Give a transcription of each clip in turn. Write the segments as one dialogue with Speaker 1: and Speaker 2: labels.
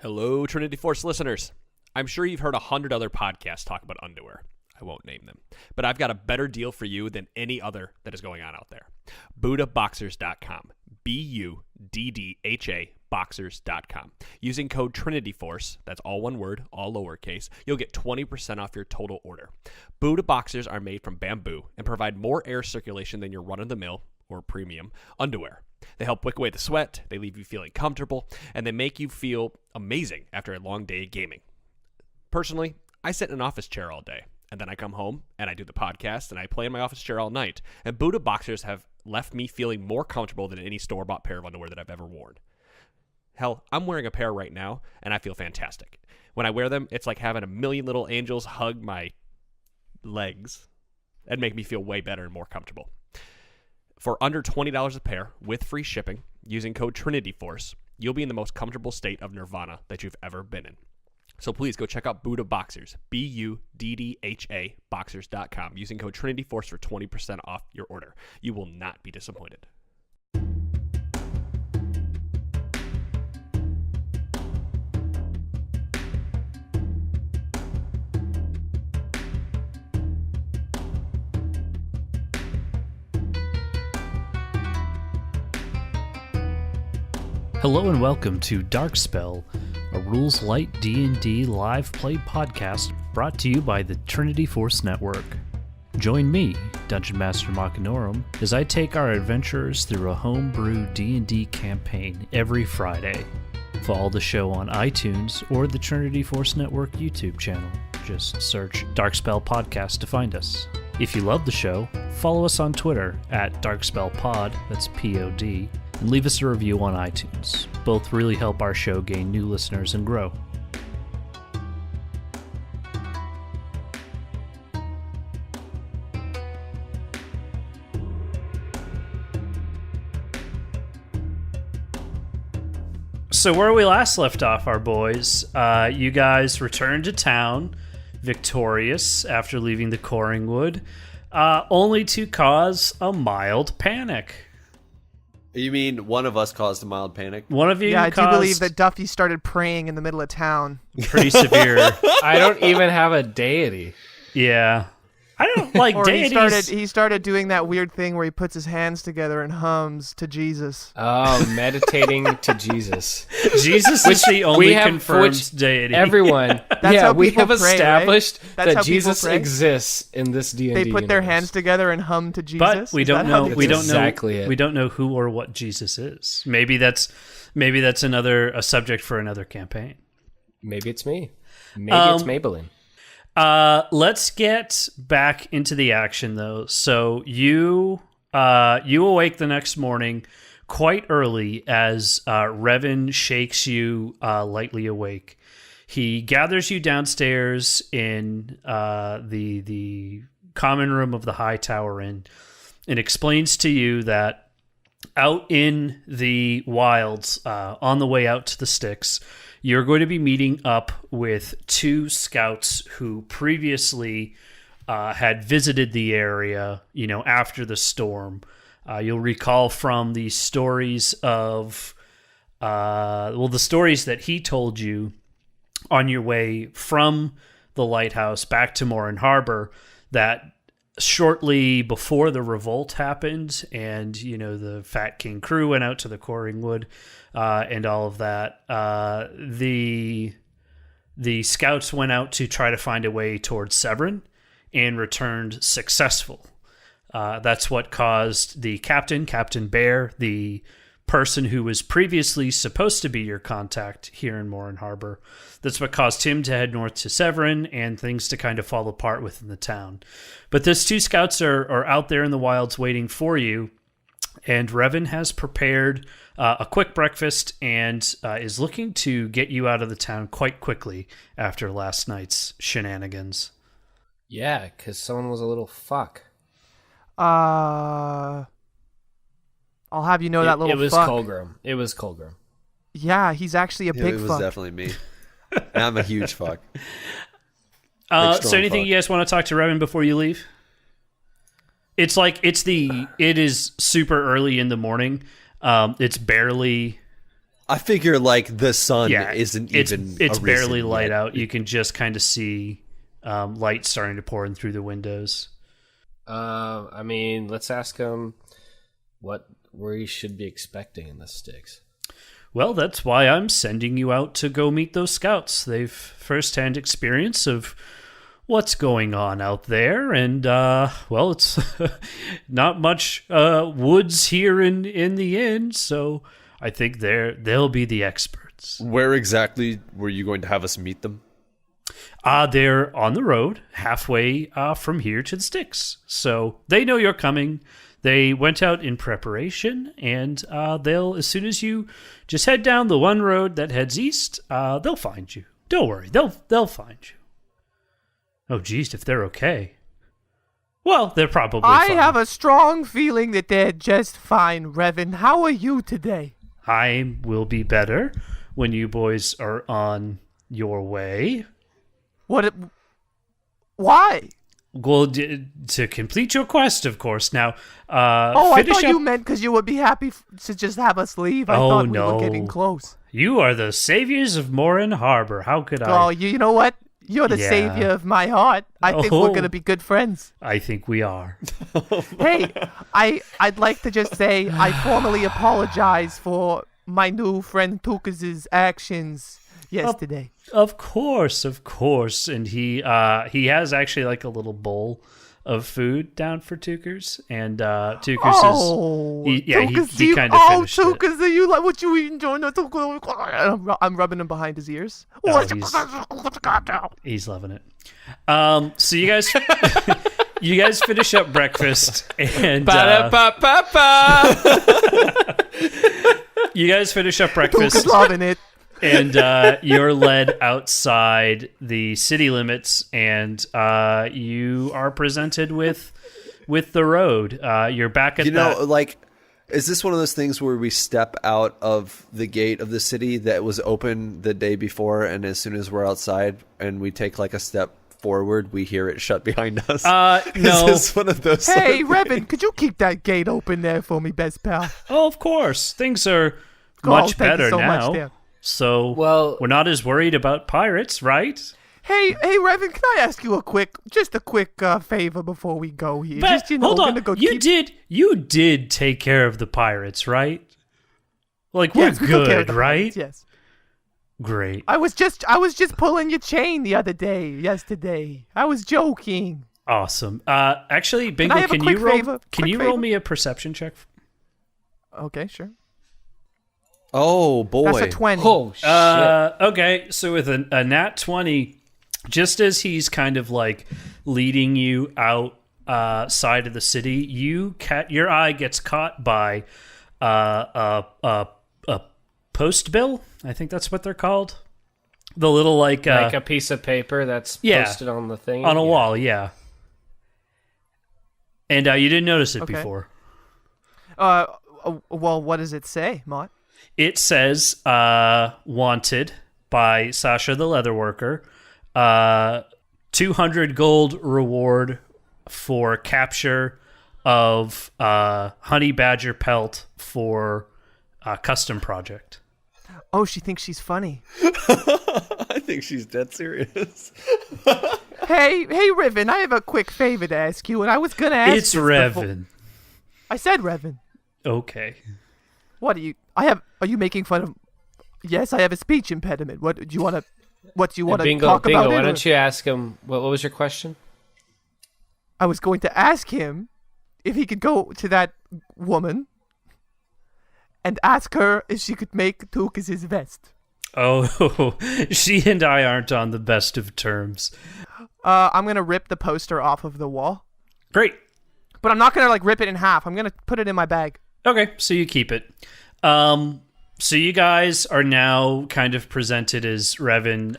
Speaker 1: Hello, Trinity Force listeners. I'm sure you've heard 100 other podcasts talk about underwear. I won't name them. But I've got a better deal for you than any other that is going on out there. BuddhaBoxers.com. BUDDHA Boxers.com. Using code TrinityForce, that's all one word, all lowercase, you'll get 20% off your total order. Buddha Boxers are made from bamboo and provide more air circulation than your run-of-the-mill, or premium, underwear. They help wick away the sweat, they leave you feeling comfortable, and they make you feel amazing after a long day of gaming. Personally, I sit in an office chair all day, and then I come home, and I do the podcast, and I play in my office chair all night, and Buddha Boxers have left me feeling more comfortable than any store-bought pair of underwear that I've ever worn. Hell, I'm wearing a pair right now, and I feel fantastic. When I wear them, it's like having a million little angels hug my legs and make me feel way better and more comfortable. For under $20 a pair, with free shipping, using code TrinityForce, you'll be in the most comfortable state of nirvana that you've ever been in. So please go check out Buddha Boxers, BUDDHA Boxers.com, using code TrinityForce for 20% off your order. You will not be disappointed.
Speaker 2: Hello and welcome to Dark Spell, a Rules Light D&D live play podcast brought to you by the Trinity Force Network. Join me, Dungeon Master Machinorum, as I take our adventurers through a homebrew D&D campaign every Friday. Follow the show on iTunes or the Trinity Force Network YouTube channel. Just search Dark Spell Podcast to find us. If you love the show, follow us on Twitter at DarkSpellPod, that's P-O-D, and leave us a review on iTunes. Both really help our show gain new listeners and grow. So where we last left off, our boys, you guys returned to town victorious after leaving the Coringwood, only to cause a mild panic.
Speaker 3: You mean one of us caused a mild panic?
Speaker 2: One of you
Speaker 4: Yeah, I
Speaker 2: caused...
Speaker 4: do believe that Duffy started praying in the middle of town.
Speaker 2: Pretty severe.
Speaker 5: I don't even have a deity.
Speaker 2: Yeah. I don't like
Speaker 4: Or
Speaker 2: deities.
Speaker 4: he started doing that weird thing where he puts his hands together and hums to Jesus.
Speaker 5: Oh, meditating to Jesus.
Speaker 2: Jesus is the only
Speaker 5: have-
Speaker 2: confirmed
Speaker 5: which
Speaker 2: deity.
Speaker 5: Everyone.
Speaker 4: That's how
Speaker 5: we
Speaker 4: people
Speaker 5: have
Speaker 4: pray,
Speaker 5: established
Speaker 4: right? That's how
Speaker 5: that
Speaker 4: people
Speaker 5: Jesus
Speaker 4: pray?
Speaker 5: exists in this D&D
Speaker 4: They put their
Speaker 5: universe.
Speaker 4: hands together and hum to Jesus.
Speaker 2: But we
Speaker 4: Is
Speaker 2: don't
Speaker 4: that how
Speaker 2: know.
Speaker 4: they
Speaker 2: We
Speaker 4: do it?
Speaker 2: don't know.
Speaker 5: exactly it.
Speaker 2: We don't know who or what Jesus is. Maybe that's a subject for another campaign.
Speaker 5: Maybe it's me. Maybe it's Maybelline.
Speaker 2: Let's get back into the action, though. So you awake the next morning quite early as Revan shakes you lightly awake. He gathers you downstairs in the common room of the High Tower Inn and explains to you that out in the wilds, on the way out to the Styx, you're going to be meeting up with two scouts who previously had visited the area, after the storm. You'll recall from the stories of, the stories that he told you on your way from the lighthouse back to Morin Harbor, that shortly before the revolt happened and, the Fat King crew went out to the Coringwood, and all of that, the scouts went out to try to find a way towards Severin and returned successful. That's what caused the Captain Bear, the person who was previously supposed to be your contact here in Morin Harbor. That's what caused him to head north to Severin and things to kind of fall apart within the town. But those two scouts are out there in the wilds waiting for you, and Revan has prepared a quick breakfast and is looking to get you out of the town quite quickly after last night's shenanigans.
Speaker 5: Yeah, because someone was a little fuck.
Speaker 4: I'll have you know that little
Speaker 5: It was
Speaker 4: fuck.
Speaker 5: Colgrim. It was Colgrim.
Speaker 4: Yeah, he's actually a big
Speaker 3: It was
Speaker 4: fuck.
Speaker 3: definitely me. And I'm a huge fuck.
Speaker 2: So
Speaker 3: strong
Speaker 2: anything
Speaker 3: fuck.
Speaker 2: you guys want to talk to Revan before you leave? It is super early in the morning. It's barely
Speaker 3: I figure like the sun
Speaker 2: Yeah,
Speaker 3: isn't
Speaker 2: it's
Speaker 3: even.
Speaker 2: it's
Speaker 3: a
Speaker 2: barely
Speaker 3: reason
Speaker 2: light
Speaker 3: yet.
Speaker 2: out. You can just kind of see light starting to pour in through the windows.
Speaker 5: I mean, let's ask him what we should be expecting in the sticks.
Speaker 2: Well, that's why I'm sending you out to go meet those scouts. They've firsthand experience of what's going on out there, and well, it's not much woods here in the inn, so I think they'll be the experts.
Speaker 3: Where exactly were you going to have us meet them?
Speaker 2: They're on the road, halfway from here to the sticks, so they know you're coming. They went out in preparation, and they'll, as soon as you just head down the one road that heads east, they'll find you. Don't worry, they'll find you. Oh, geez, if they're okay. Well, they're probably
Speaker 4: I
Speaker 2: fine.
Speaker 4: have a strong feeling that they're just fine, Revan. How are you today?
Speaker 2: I will be better when you boys are on your way.
Speaker 4: Why?
Speaker 2: Well, to complete your quest, of course. Now,
Speaker 4: Oh, I
Speaker 2: finish
Speaker 4: thought
Speaker 2: up.
Speaker 4: you meant because you would be happy to just have us leave. I
Speaker 2: Oh,
Speaker 4: thought we
Speaker 2: no.
Speaker 4: were getting close.
Speaker 2: You are the saviors of Morin Harbor. How could I?
Speaker 4: Oh, you know what? You're the
Speaker 2: Yeah.
Speaker 4: savior of my heart. I think
Speaker 2: Oh.
Speaker 4: we're gonna be good friends.
Speaker 2: I think we are.
Speaker 4: Hey, I'd like to just say I formally apologize for my new friend Tukas' actions yesterday.
Speaker 2: Of course. And he has actually like a little bowl of food down for Tukers, and Tukers
Speaker 4: Oh,
Speaker 2: he
Speaker 4: Tukas,
Speaker 2: he kind of finished it.
Speaker 4: Tukas, are you like what you enjoying? I'm rubbing him behind his ears.
Speaker 2: Oh, he's loving it. So you guys, you guys finish up breakfast, and you guys finish up breakfast,
Speaker 4: Tukas loving it.
Speaker 2: and you're led outside the city limits, and you are presented with the road. You're back at
Speaker 3: Like, is this one of those things where we step out of the gate of the city that was open the day before, and as soon as we're outside and we take like a step forward, we hear it shut behind us?
Speaker 2: no.
Speaker 3: Is this one of those?
Speaker 4: Hey, Revan, could you keep that gate open there for me, best pal?
Speaker 2: Oh, of course, things are
Speaker 4: Oh,
Speaker 2: much
Speaker 4: thank you
Speaker 2: better
Speaker 4: so much,
Speaker 2: now.
Speaker 4: Dan.
Speaker 2: So
Speaker 5: Well-
Speaker 2: we're not as worried about pirates, right?
Speaker 4: Hey, Revan, can I ask you a quick favor before we go here?
Speaker 2: But
Speaker 4: Just
Speaker 2: hold
Speaker 4: we're
Speaker 2: on,
Speaker 4: gonna go
Speaker 2: you did take care of the pirates, right? Like we're
Speaker 4: Yes, we took care of
Speaker 2: good,
Speaker 4: the
Speaker 2: right?
Speaker 4: pirates, Yes.
Speaker 2: Great,
Speaker 4: I was just pulling your chain the other day, yesterday. I was joking.
Speaker 2: awesome. Actually, Bingo,
Speaker 4: I have a
Speaker 2: can you
Speaker 4: quick
Speaker 2: roll?
Speaker 4: favor?
Speaker 2: Can
Speaker 4: Quick
Speaker 2: you roll
Speaker 4: favor?
Speaker 2: me a perception check?
Speaker 4: Okay, sure.
Speaker 3: Oh boy!
Speaker 4: That's a 20.
Speaker 5: Oh shit!
Speaker 2: Okay, so with a nat 20, just as he's kind of like leading you out side of the city, your eye gets caught by a post bill. I think that's what they're called. The little like
Speaker 5: Like a piece of paper that's
Speaker 2: yeah,
Speaker 5: posted on the thing
Speaker 2: on a
Speaker 5: Yeah.
Speaker 2: wall, yeah. And you didn't notice it
Speaker 4: Okay.
Speaker 2: before.
Speaker 4: Well, what does it say, Mott?
Speaker 2: It says wanted by Sasha the leatherworker. 200 gold reward for capture of honey badger pelt for a custom project.
Speaker 4: Oh, she thinks she's funny.
Speaker 3: I think she's dead serious.
Speaker 4: Hey, Revan, I have a quick favor to ask you, and I was gonna ask.
Speaker 2: It's
Speaker 4: this before-
Speaker 2: Revan.
Speaker 4: I said Revan.
Speaker 2: Okay.
Speaker 4: What are you? Are you making fun of? Yes, I have a speech impediment. What do you want to? What do you want to
Speaker 5: Bingo,
Speaker 4: talk
Speaker 5: Bingo,
Speaker 4: about?
Speaker 5: why
Speaker 4: it, or-
Speaker 5: don't you ask him? What was your question?
Speaker 4: I was going to ask him if he could go to that woman and ask her if she could make Tukas' vest.
Speaker 2: Oh, she and I aren't on the best of terms.
Speaker 4: I'm gonna rip the poster off of the wall,
Speaker 2: Great.
Speaker 4: but I'm not gonna like rip it in half. I'm gonna put it in my bag.
Speaker 2: Okay, so you keep it. So you guys are now kind of presented as Revan.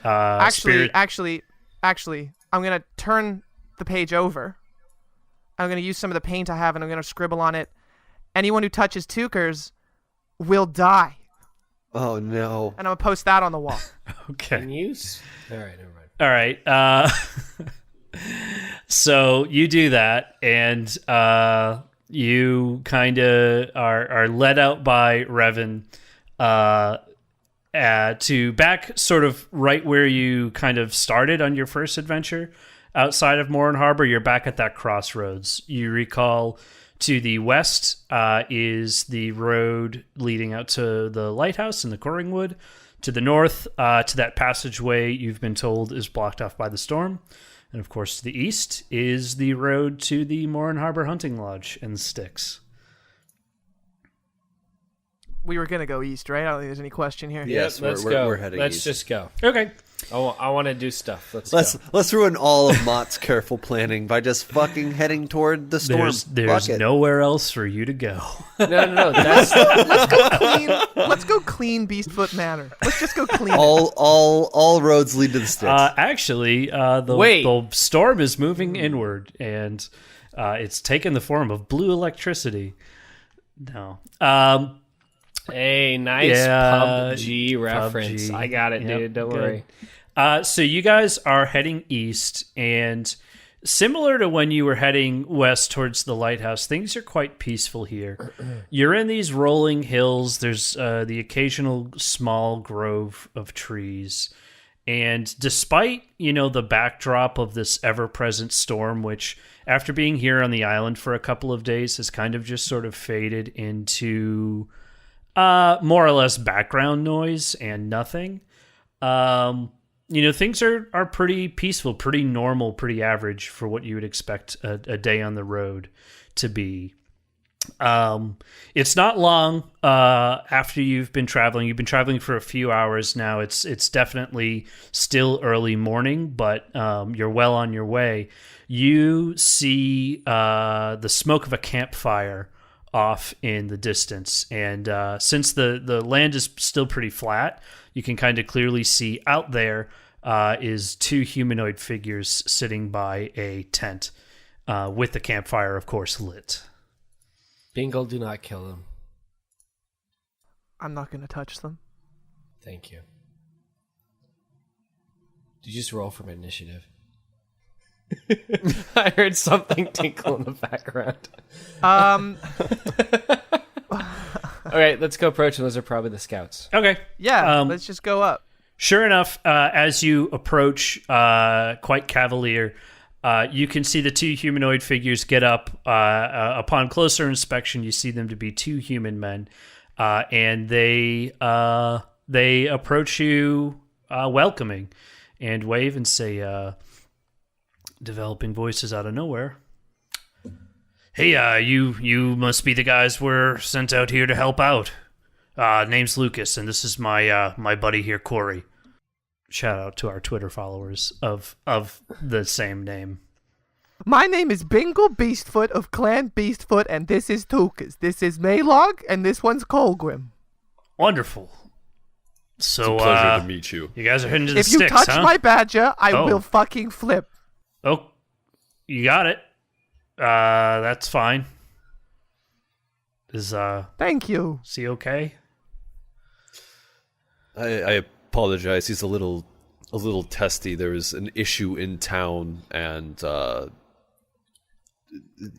Speaker 4: Actually, I'm gonna turn the page over. I'm gonna use some of the paint I have, and I'm gonna scribble on it. Anyone who touches Tukers will die,
Speaker 3: Oh no!
Speaker 4: and I'm gonna post that on the wall.
Speaker 2: Okay.
Speaker 5: Can you? All right, never mind.
Speaker 2: All right. So you do that, and you kind of are led out by Revan to back sort of right where you kind of started on your first adventure outside of Morin Harbor. You're back at that crossroads. You recall to the west is the road leading out to the lighthouse in the Coringwood. To the north, to that passageway you've been told is blocked off by the storm. And of course, to the east is the road to the Morin Harbor Hunting Lodge and Styx.
Speaker 4: We were gonna go east, right? I don't think there's any question here.
Speaker 3: Yes,
Speaker 5: Let's
Speaker 3: we're,
Speaker 5: go.
Speaker 3: we're heading
Speaker 5: Let's
Speaker 3: east.
Speaker 5: just go.
Speaker 2: Okay.
Speaker 5: I want to do stuff.
Speaker 3: Let's ruin all of Mott's careful planning by just fucking heading toward the storm.
Speaker 2: There's
Speaker 3: Fuck it.
Speaker 2: nowhere else for you to go.
Speaker 5: No. That's
Speaker 4: Let's go clean Beastfoot Manor. Let's just go clean.
Speaker 3: all roads lead to the Styx.
Speaker 2: Actually, the storm is moving inward, and it's taken the form of blue electricity. No.
Speaker 5: a nice
Speaker 2: Yeah,
Speaker 5: PUBG reference.
Speaker 2: PUBG.
Speaker 5: I got it,
Speaker 2: Yep,
Speaker 5: dude. Don't
Speaker 2: good.
Speaker 5: worry.
Speaker 2: So you guys are heading east, and similar to when you were heading west towards the lighthouse, things are quite peaceful here. You're in these rolling hills. There's the occasional small grove of trees. And despite, the backdrop of this ever-present storm, which after being here on the island for a couple of days has kind of just sort of faded into more or less background noise and nothing, things are pretty peaceful, pretty normal, pretty average for what you would expect a day on the road to be. It's not long after you've been traveling. You've been traveling for a few hours now. It's definitely still early morning, but you're well on your way. You see the smoke of a campfire off in the distance, and since the land is still pretty flat, you can kind of clearly see out there is two humanoid figures sitting by a tent with the campfire, of course, lit.
Speaker 5: Bingle, do not kill them.
Speaker 4: I'm not gonna touch them.
Speaker 5: Thank you. Did you just roll from initiative? I heard something tinkle in the background. Okay, let's go approach them. Those are probably the scouts.
Speaker 2: Okay.
Speaker 4: Yeah, let's just go up.
Speaker 2: Sure enough, as you approach, quite cavalier, you can see the two humanoid figures get up. Upon closer inspection, you see them to be two human men, and they approach you, welcoming, and wave and say, developing voices out of nowhere. Hey, you must be the guys we're sent out here to help out. Name's Lucas, and this is my buddy here, Corey. Shout out to our Twitter followers of the same name.
Speaker 4: My name is Bingle Beastfoot of Clan Beastfoot, and this is Tukas. This is Maylog, and this one's Colgrim.
Speaker 2: Wonderful. So,
Speaker 3: Pleasure to meet you.
Speaker 2: you guys are heading to the
Speaker 4: If you
Speaker 2: Styx,
Speaker 4: touch
Speaker 2: huh?
Speaker 4: my badger, I
Speaker 2: Oh.
Speaker 4: will fucking flip.
Speaker 2: Oh, you got it. That's fine. Is
Speaker 4: Thank you.
Speaker 2: he okay?
Speaker 3: I apologize. He's a little testy. There was an issue in town, and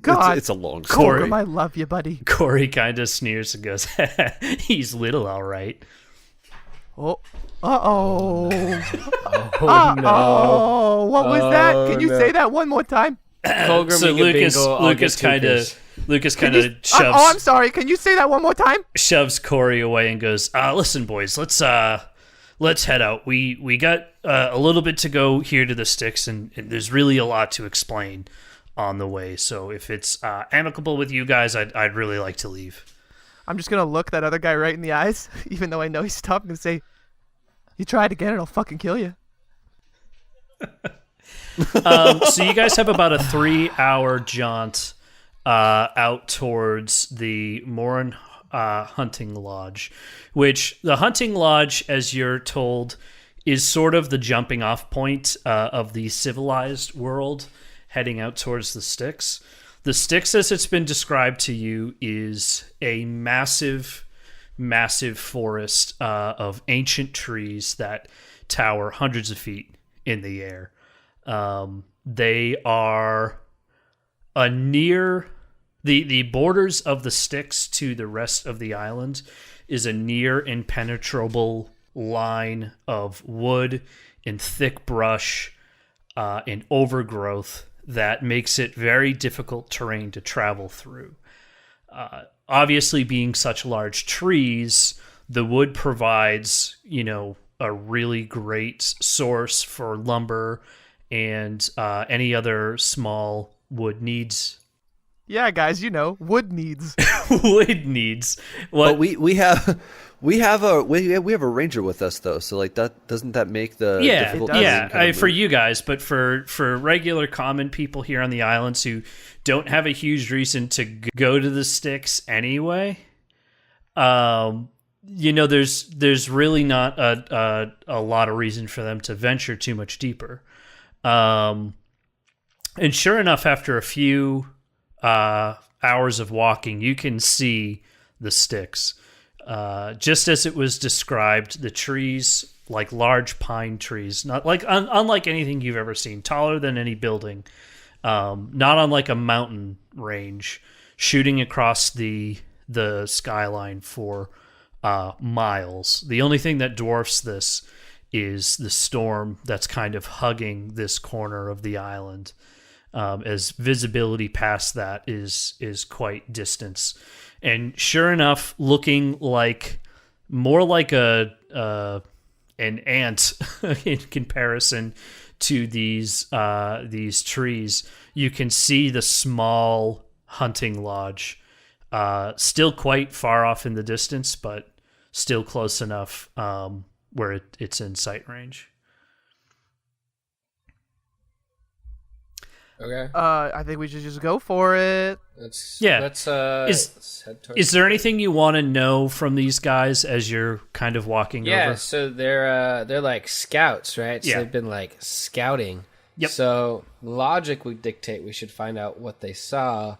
Speaker 4: God,
Speaker 3: it's a long story.
Speaker 4: Colgrim, I love you, buddy.
Speaker 2: Corey kind of sneers and goes, "He's little, all right."
Speaker 4: Oh, uh-oh.
Speaker 5: Oh, no.
Speaker 4: Oh, what was that? Can you
Speaker 5: no.
Speaker 4: say that one more time?
Speaker 5: Colgrim,
Speaker 2: So
Speaker 5: you get
Speaker 2: Lucas,
Speaker 5: Bingle, I'll
Speaker 2: Lucas
Speaker 5: get
Speaker 2: kind
Speaker 5: Tukas.
Speaker 2: of, Lucas
Speaker 4: Can
Speaker 2: kind
Speaker 4: you-
Speaker 2: of shoves.
Speaker 4: Oh, I'm sorry. Can you say that one more time?
Speaker 2: shoves Corey away and goes, "Listen, boys, let's head out. We got a little bit to go here to the Styx, and there's really a lot to explain on the way. So if it's amicable with you guys, I'd really like to leave."
Speaker 4: I'm just gonna look that other guy right in the eyes, even though I know he's tough, and say, "You try it again, and I'll fucking kill you."
Speaker 2: So you guys have about a 3-hour jaunt out towards the Morin Hunting Lodge, which the Hunting Lodge, as you're told, is sort of the jumping off point of the civilized world heading out towards the Styx. The Styx, as it's been described to you, is a massive, massive forest of ancient trees that tower hundreds of feet in the air. They are a near the borders of the Styx to the rest of the island is a near impenetrable line of wood and thick brush and overgrowth that makes it very difficult terrain to travel through. Obviously, being such large trees, the wood provides, a really great source for lumber and any other small wood needs.
Speaker 4: Yeah, guys, wood needs.
Speaker 2: Wood needs.
Speaker 3: But we have a ranger with us though, so like that doesn't that make the difficult terrain kind of
Speaker 2: for
Speaker 3: move?
Speaker 2: you guys, but for regular common people here on the islands who don't have a huge reason to go to the sticks anyway, there's really not a lot of reason for them to venture too much deeper. And sure enough, after a few hours of walking, you can see the sticks. Just as it was described, the trees, like large pine trees, not like unlike anything you've ever seen, taller than any building, not unlike a mountain range, shooting across the skyline for miles. The only thing that dwarfs this is the storm that's kind of hugging this corner of the island. As visibility past that is quite distance. And sure enough, looking like more like an ant in comparison to these trees, you can see the small hunting lodge, still quite far off in the distance, but still close enough where it's in sight range.
Speaker 5: Okay.
Speaker 4: I think we should just go for it.
Speaker 5: Let's
Speaker 2: Yeah.
Speaker 5: head towards.
Speaker 2: Is there anything you want to know from these guys as you're kind of walking
Speaker 5: Yeah,
Speaker 2: over?
Speaker 5: so they're like scouts, right? So
Speaker 2: Yeah.
Speaker 5: they've been like scouting.
Speaker 2: Yep.
Speaker 5: So logic would dictate we should find out what they saw.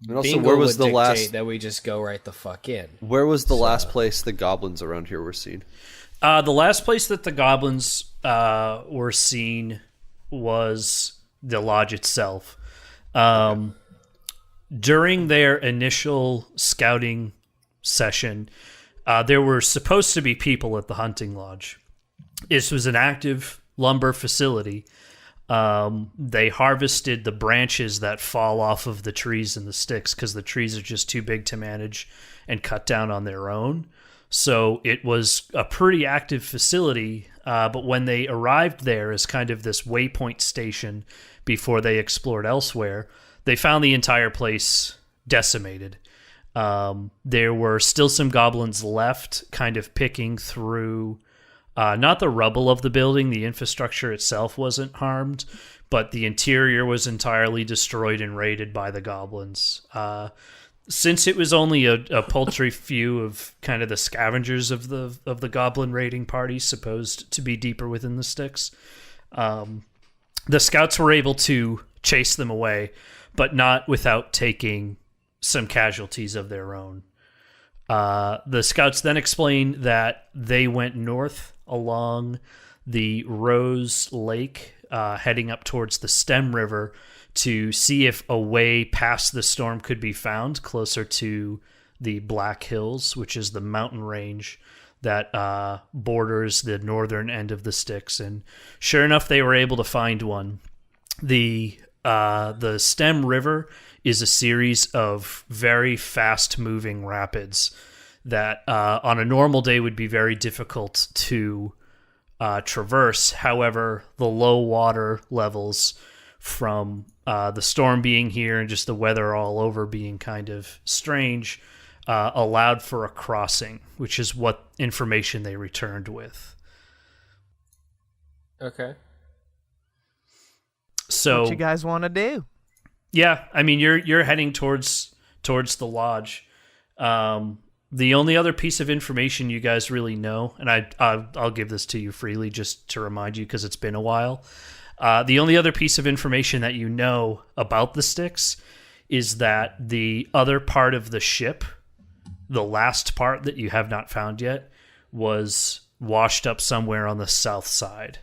Speaker 3: And also,
Speaker 5: Bingo
Speaker 3: where was
Speaker 5: would
Speaker 3: the
Speaker 5: dictate
Speaker 3: last?
Speaker 5: that we just go right the fuck in.
Speaker 3: Where was the last place the goblins around here were seen?
Speaker 2: The last place that the goblins were seen was the lodge itself. During their initial scouting session, there were supposed to be people at the hunting lodge. This was an active lumber facility. They harvested the branches that fall off of the trees and the sticks because the trees are just too big to manage and cut down on their own. So it was a pretty active facility, but when they arrived there as kind of this waypoint station before they explored elsewhere, they found the entire place decimated. There were still some goblins left, kind of picking through, not the rubble of the building, the infrastructure itself wasn't harmed, but the interior was entirely destroyed and raided by the goblins. Since it was only a paltry few of kind of the scavengers of the goblin raiding party, supposed to be deeper within the sticks, the scouts were able to chase them away, but not without taking some casualties of their own. The scouts then explained that they went north along the Rose Lake, heading up towards the Stem River to see if a way past the storm could be found closer to the Black Hills, which is the mountain range that borders the northern end of the sticks. And sure enough, they were able to find one. The Stem River is a series of very fast-moving rapids that on a normal day would be very difficult to traverse. However, the low water levels from the storm being here and just the weather all over being kind of strange allowed for a crossing, which is what information they returned with.
Speaker 5: Okay.
Speaker 2: So
Speaker 4: What you guys want to do?
Speaker 2: yeah, I mean you're heading towards the lodge. The only other piece of information you guys really know, and I'll give this to you freely just to remind you because it's been a while. The only other piece of information that you know about the sticks is that the other part of the ship, the last part that you have not found yet, was washed up somewhere on the south side.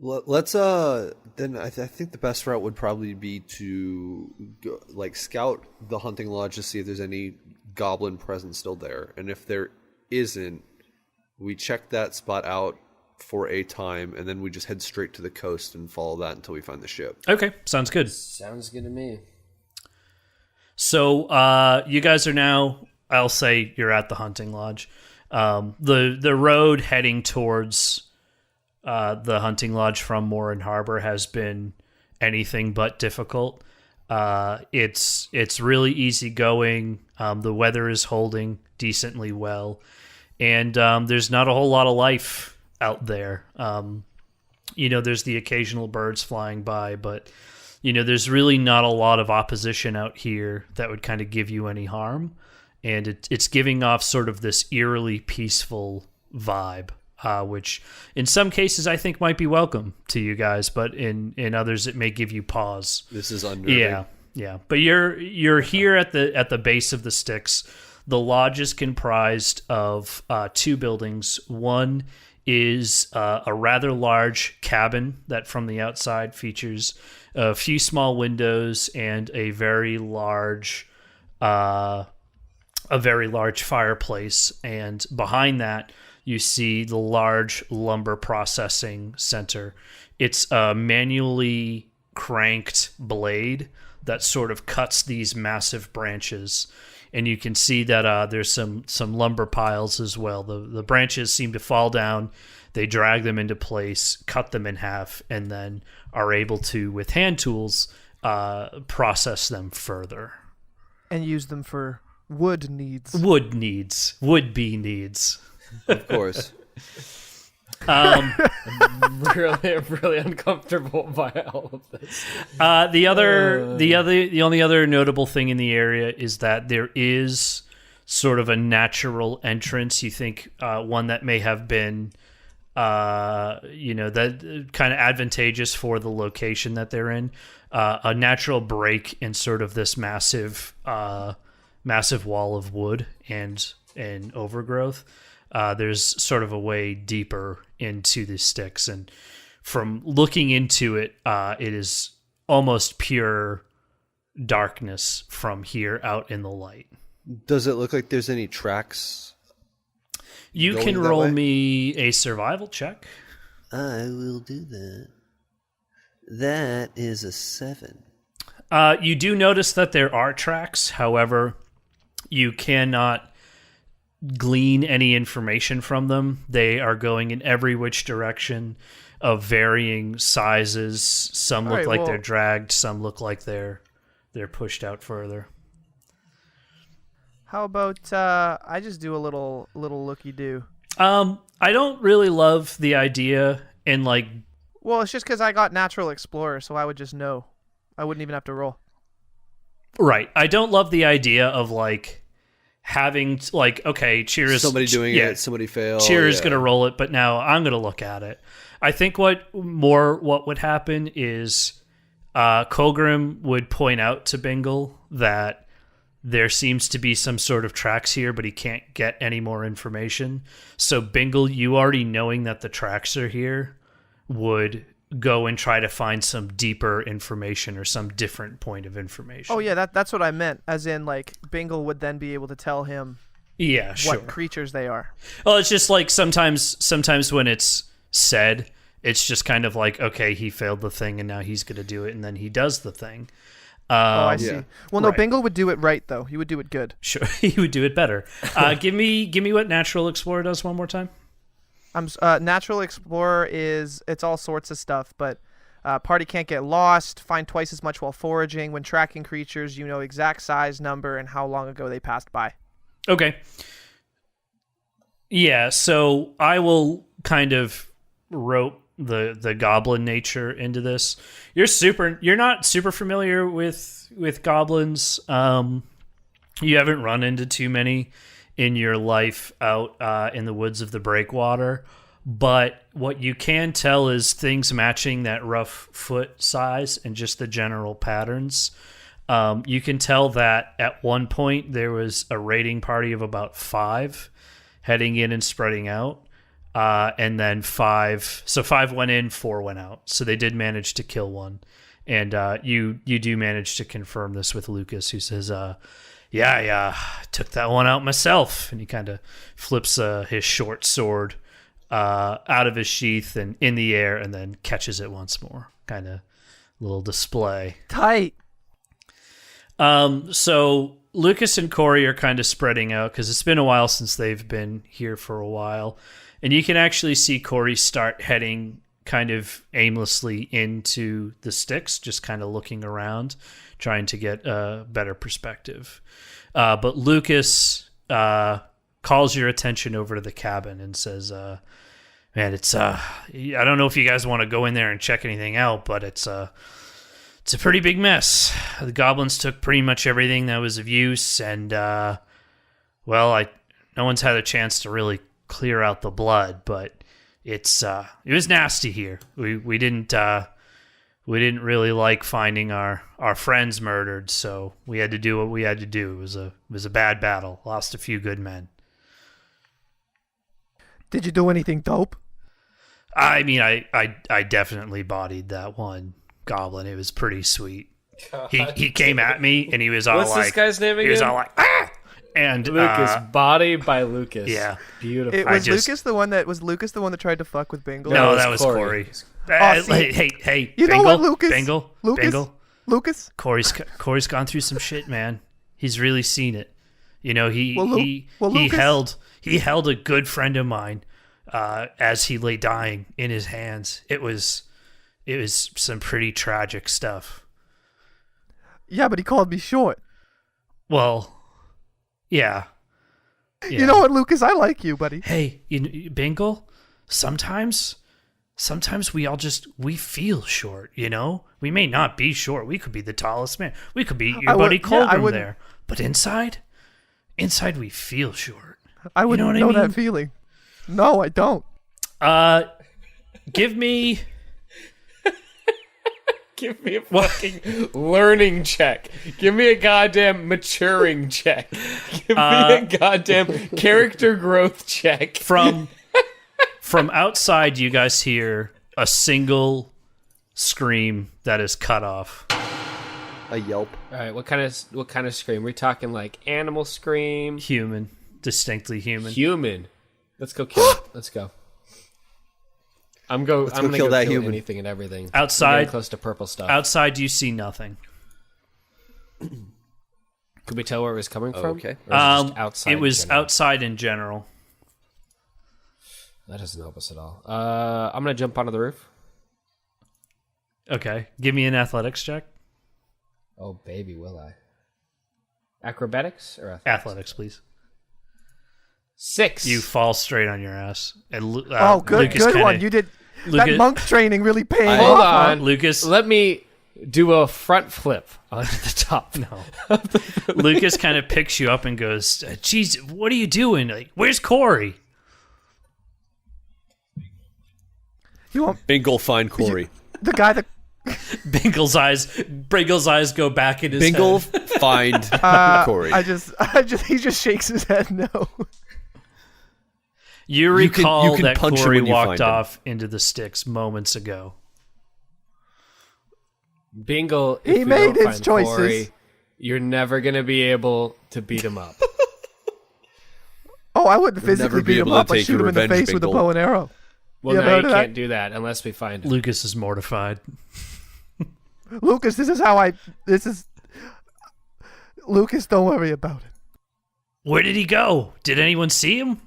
Speaker 3: Let's then I think the best route would probably be to go, scout the hunting lodge to see if there's any goblin presence still there, and if there isn't, We check that spot out for a time, and then we just head straight to the coast and follow that until we find the ship.
Speaker 2: Okay, sounds good.
Speaker 5: Sounds good to me.
Speaker 2: So you guys are now, I'll say you're at the hunting lodge. The road heading towards the hunting lodge from Morin Harbor has been anything but difficult. It's really easy going. The weather is holding decently well, and there's not a whole lot of life out there. There's the occasional birds flying by, but there's really not a lot of opposition out here that would kind of give you any harm, and it's giving off sort of this eerily peaceful vibe. Which in some cases I think might be welcome to you guys, but in others it may give you pause.
Speaker 3: This is unnerving.
Speaker 2: Yeah. But you're here at the base of the sticks. The lodge is comprised of 2 buildings. One is a rather large cabin that from the outside features a few small windows and a very large fireplace, and behind that you see the large lumber processing center. It's a manually cranked blade that sort of cuts these massive branches. And you can see that there's some lumber piles as well. The branches seem to fall down. They drag them into place, cut them in half, and then are able to, with hand tools, process them further.
Speaker 4: And use them for wood needs.
Speaker 2: Would-be needs.
Speaker 3: Of course.
Speaker 5: really uncomfortable by all of this.
Speaker 2: The only other notable thing in the area is that there is sort of a natural entrance. You think one that may have been, that kind of advantageous for the location that they're in. A natural break in sort of this massive wall of wood and overgrowth. There's sort of a way deeper into the sticks, and from looking into it, it is almost pure darkness from here out in the light.
Speaker 3: Does it look like there's any tracks?
Speaker 2: You can roll me a survival check.
Speaker 3: I will do that. That is a 7.
Speaker 2: You do notice that there are tracks. However, you cannot glean any information from them. They are going in every which direction of varying sizes. Some look like they're dragged. Some look like they're pushed out further.
Speaker 4: How about I just do a little looky-do?
Speaker 2: I don't really love the idea in like...
Speaker 4: Well, it's just because I got Natural Explorer, so I would just know. I wouldn't even have to roll.
Speaker 2: Right. I don't love the idea of like having like, okay, Cheer
Speaker 3: somebody doing it, somebody failed.
Speaker 2: Cheer is going to roll it, but now I'm going to look at it. I think what would happen is Colgrim would point out to Bingle that there seems to be some sort of tracks here, but he can't get any more information. So Bingle, you already knowing that the tracks are here, would go and try to find some deeper information or some different point of information.
Speaker 4: Oh yeah, that's what I meant. As in, like, Bingle would then be able to tell him what creatures they are.
Speaker 2: Well, it's just like sometimes when it's said, it's just kind of like, okay, he failed the thing and now he's going to do it, and then he does the thing.
Speaker 4: I see.
Speaker 3: Yeah.
Speaker 4: Well, no,
Speaker 2: right.
Speaker 4: Bingle would do it right, though. He would do it good.
Speaker 2: Sure, he would do it better. Give me what Natural Explorer does one more time.
Speaker 4: Natural Explorer it's all sorts of stuff, but party can't get lost, find twice as much while foraging. When tracking creatures, you know exact size, number, and how long ago they passed by.
Speaker 2: Okay. Yeah, so I will kind of rope the goblin nature into this. You're not super familiar with goblins. You haven't run into too many in your life out in the woods of the Breakwater, but what you can tell is things matching that rough foot size and just the general patterns. You can tell that at one point there was a raiding party of about 5 heading in and spreading out, and then 5 went in, 4 went out, so they did manage to kill one. And you do manage to confirm this with Lucas, who says, Yeah, I took that one out myself. And he kind of flips his short sword out of his sheath and in the air, and then catches it once more. Kind of little display.
Speaker 4: Tight.
Speaker 2: So Lucas and Corey are kind of spreading out because it's been a while since they've been here for a while. And you can actually see Corey start heading kind of aimlessly into the sticks, just kind of looking around, trying to get a better perspective. But Lucas calls your attention over to the cabin and says, man, it's I don't know if you guys want to go in there and check anything out, but it's a pretty big mess. The goblins took pretty much everything that was of use, and no one's had a chance to really clear out the blood, but it was nasty here. We didn't really like finding our friends murdered, so we had to do what we had to do. It was a bad battle. Lost a few good men.
Speaker 4: Did you do anything dope?
Speaker 2: I mean, I definitely bodied that one goblin. It was pretty sweet. He came at me and he was all
Speaker 5: What's
Speaker 2: like,
Speaker 5: this guy's name again?
Speaker 2: He was all like, ah! And
Speaker 5: Lucas, body by Lucas.
Speaker 2: Yeah.
Speaker 5: Beautiful.
Speaker 4: It was Lucas the one that tried to fuck with Bingle?
Speaker 2: No,
Speaker 5: it
Speaker 2: that
Speaker 5: was
Speaker 2: was
Speaker 5: Corey.
Speaker 2: Corey.
Speaker 4: see,
Speaker 2: Hey,
Speaker 4: you know
Speaker 2: Bingle,
Speaker 4: what, Lucas?
Speaker 2: Bingle,
Speaker 4: Lucas?
Speaker 2: Bingle.
Speaker 4: Lucas?
Speaker 2: Corey's gone through some shit, man. He's really seen it. You know, he
Speaker 4: Lucas?
Speaker 2: held a good friend of mine as he lay dying in his hands. It was some pretty tragic stuff.
Speaker 4: Yeah, but he called me short.
Speaker 2: Well, yeah.
Speaker 4: You know what, Lucas? I like you, buddy.
Speaker 2: Hey, Bingle, sometimes we feel short, you know? We may not be short. We could be the tallest man. We could be your buddy Colgrim there. But inside we feel short.
Speaker 4: I wouldn't
Speaker 2: know what I mean?
Speaker 4: that feeling. No, I don't.
Speaker 2: Give me
Speaker 5: Give me a fucking learning check. Give me a goddamn maturing check. Give me a goddamn character growth check.
Speaker 2: from outside. You guys hear a single scream that is cut off.
Speaker 3: A yelp.
Speaker 5: All right, what kind of scream? We're talking like animal scream,
Speaker 2: Human, distinctly human.
Speaker 5: human. Let's go kill it. Let's go. I'm gonna
Speaker 3: kill
Speaker 5: go
Speaker 3: that
Speaker 5: kill
Speaker 3: human.
Speaker 5: anything and everything.
Speaker 2: Outside-
Speaker 5: I'm getting close to purple stuff.
Speaker 2: Outside, you see nothing.
Speaker 5: Could we tell where it was coming from?
Speaker 3: Okay.
Speaker 5: Or was it just outside?
Speaker 2: It was
Speaker 5: in general?
Speaker 2: outside in general.
Speaker 5: That doesn't help us at all. I'm gonna jump onto the roof.
Speaker 2: Okay, give me an athletics check.
Speaker 5: Oh baby, will I? Acrobatics or
Speaker 2: Athletics, please.
Speaker 5: 6.
Speaker 2: You fall straight on your ass. And
Speaker 4: Good
Speaker 2: Lucas
Speaker 4: one.
Speaker 2: kinda-
Speaker 4: You did
Speaker 2: Lucas-
Speaker 4: that monk training really paying
Speaker 5: Hold
Speaker 4: off.
Speaker 5: on,
Speaker 2: Lucas.
Speaker 5: Let me do a front flip onto the top.
Speaker 2: No. Lucas kind of picks you up and goes, "Geez, what are you doing? Like, where's Corey?"
Speaker 4: You want
Speaker 3: Bingle find Corey.
Speaker 4: the guy that
Speaker 2: Bingle's eyes go back in his
Speaker 3: Bingle
Speaker 2: head.
Speaker 3: find Corey.
Speaker 4: he just shakes his head no.
Speaker 2: You
Speaker 3: You can-
Speaker 2: recall
Speaker 3: you can
Speaker 2: that
Speaker 3: punch him
Speaker 2: Corey
Speaker 3: when you
Speaker 2: walked
Speaker 3: find him.
Speaker 2: off into the sticks moments ago.
Speaker 5: Bingle, if
Speaker 4: He
Speaker 5: we
Speaker 4: made
Speaker 5: don't
Speaker 4: his
Speaker 5: find
Speaker 4: choices.
Speaker 5: Corey, you're never gonna be able to beat him up.
Speaker 4: Oh, I wouldn't
Speaker 3: You'll
Speaker 4: physically
Speaker 3: never be
Speaker 4: beat him
Speaker 3: able to
Speaker 4: up. I'd
Speaker 3: take
Speaker 4: shoot
Speaker 3: your
Speaker 4: him in the
Speaker 3: revenge,
Speaker 4: face with a
Speaker 3: Bingle.
Speaker 4: bow and arrow.
Speaker 5: Well,
Speaker 4: You ever
Speaker 5: no,
Speaker 4: heard
Speaker 5: you
Speaker 4: of that?
Speaker 5: can't do that unless we find him.
Speaker 2: Lucas is mortified.
Speaker 4: Lucas, Lucas, don't worry about it.
Speaker 2: Where did he go? Did anyone see him?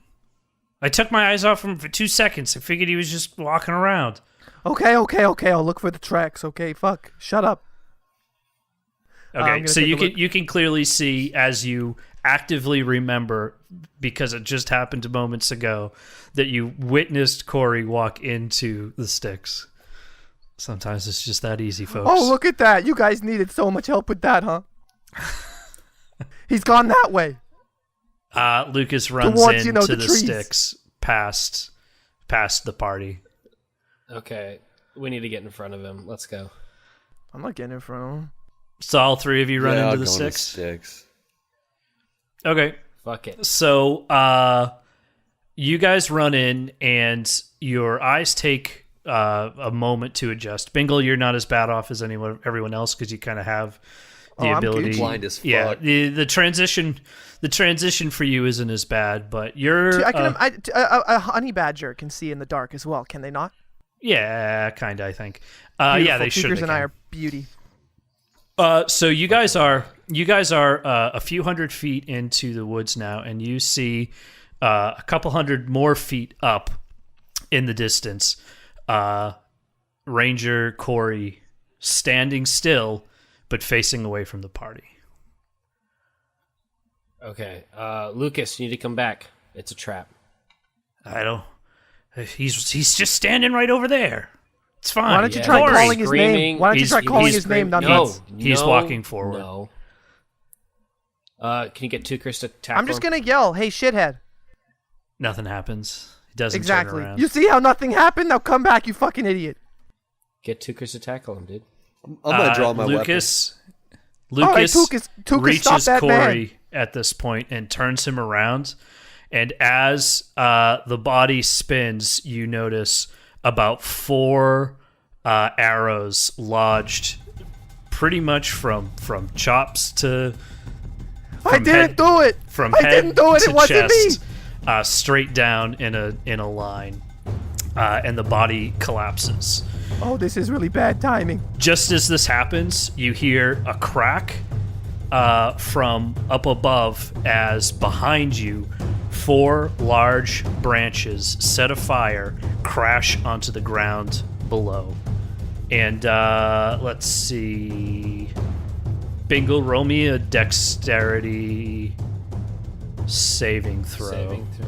Speaker 2: I took my eyes off him for 2 seconds. I figured he was just walking around.
Speaker 4: Okay. I'll look for the tracks. Okay, fuck. Shut up. I'm
Speaker 2: Okay,
Speaker 4: gonna
Speaker 2: so
Speaker 4: take a look.
Speaker 2: you can clearly see as you actively remember, because it just happened moments ago, that you witnessed Corey walk into the sticks. Sometimes it's just that easy, folks.
Speaker 4: Oh, look at that. You guys needed so much help with that, huh? He's gone that way.
Speaker 2: Lucas runs
Speaker 4: Towards,
Speaker 2: into
Speaker 4: the
Speaker 2: the
Speaker 4: trees.
Speaker 2: sticks past the party.
Speaker 5: Okay, we need to get in front of him. Let's go.
Speaker 4: I'm not getting in front of him.
Speaker 2: So all three of you run
Speaker 3: Yeah,
Speaker 2: into
Speaker 3: I'll
Speaker 2: the
Speaker 3: go into
Speaker 2: sticks?
Speaker 3: sticks.
Speaker 2: Okay.
Speaker 5: Fuck it.
Speaker 2: So you guys run in, and your eyes take a moment to adjust. Bingle, you're not as bad off as everyone else because you kind of have the
Speaker 4: I'm
Speaker 2: ability.
Speaker 4: Gucci.
Speaker 3: Blind as fuck.
Speaker 2: Yeah, the transition for you isn't as bad, but you're
Speaker 4: A honey badger can see in the dark as well, can they not?
Speaker 2: yeah, kind of. I think.
Speaker 4: Beautiful.
Speaker 2: Yeah, they should.
Speaker 4: Tukers and I are beauty.
Speaker 2: So you guys are a few hundred feet into the woods now, and you see a couple hundred more feet up in the distance. Ranger Corey standing still, but facing away from the party.
Speaker 5: Okay, Lucas, you need to come back. It's a trap.
Speaker 2: I don't. He's just standing right over there. It's fine.
Speaker 4: Why don't you
Speaker 5: Yeah.
Speaker 4: try
Speaker 2: Corey.
Speaker 4: calling his
Speaker 5: Screaming.
Speaker 4: name? Why don't you
Speaker 2: He's-
Speaker 4: try calling
Speaker 2: he's
Speaker 4: his name? Not
Speaker 5: No,
Speaker 4: nuts.
Speaker 2: He's walking forward.
Speaker 5: No. Can you get Tukers to tackle
Speaker 4: I'm just
Speaker 5: him?
Speaker 4: gonna yell, "Hey, shithead!"
Speaker 2: Nothing happens. He doesn't turn
Speaker 4: Exactly.
Speaker 2: around.
Speaker 4: You see how nothing happened? Now come back, you fucking idiot.
Speaker 5: Get Tukers to tackle him, dude.
Speaker 3: I'm gonna draw my weapon.
Speaker 2: Lucas
Speaker 4: All right, Tukas, stop
Speaker 2: reaches
Speaker 4: that
Speaker 2: Corey at this point and turns him around. And as the body spins, you notice about 4 arrows lodged pretty much from chops to
Speaker 4: I
Speaker 2: from
Speaker 4: didn't
Speaker 2: head-
Speaker 4: do it.
Speaker 2: from
Speaker 4: I
Speaker 2: head
Speaker 4: didn't do it.
Speaker 2: to
Speaker 4: It wasn't
Speaker 2: chest,
Speaker 4: me.
Speaker 2: straight down in a line, and the body collapses.
Speaker 4: Oh, this is really bad timing.
Speaker 2: Just as this happens, you hear a crack from up above as behind you, 4 large branches set afire crash onto the ground below. And let's see. Bingle, roll me a dexterity saving throw.
Speaker 5: Saving throw.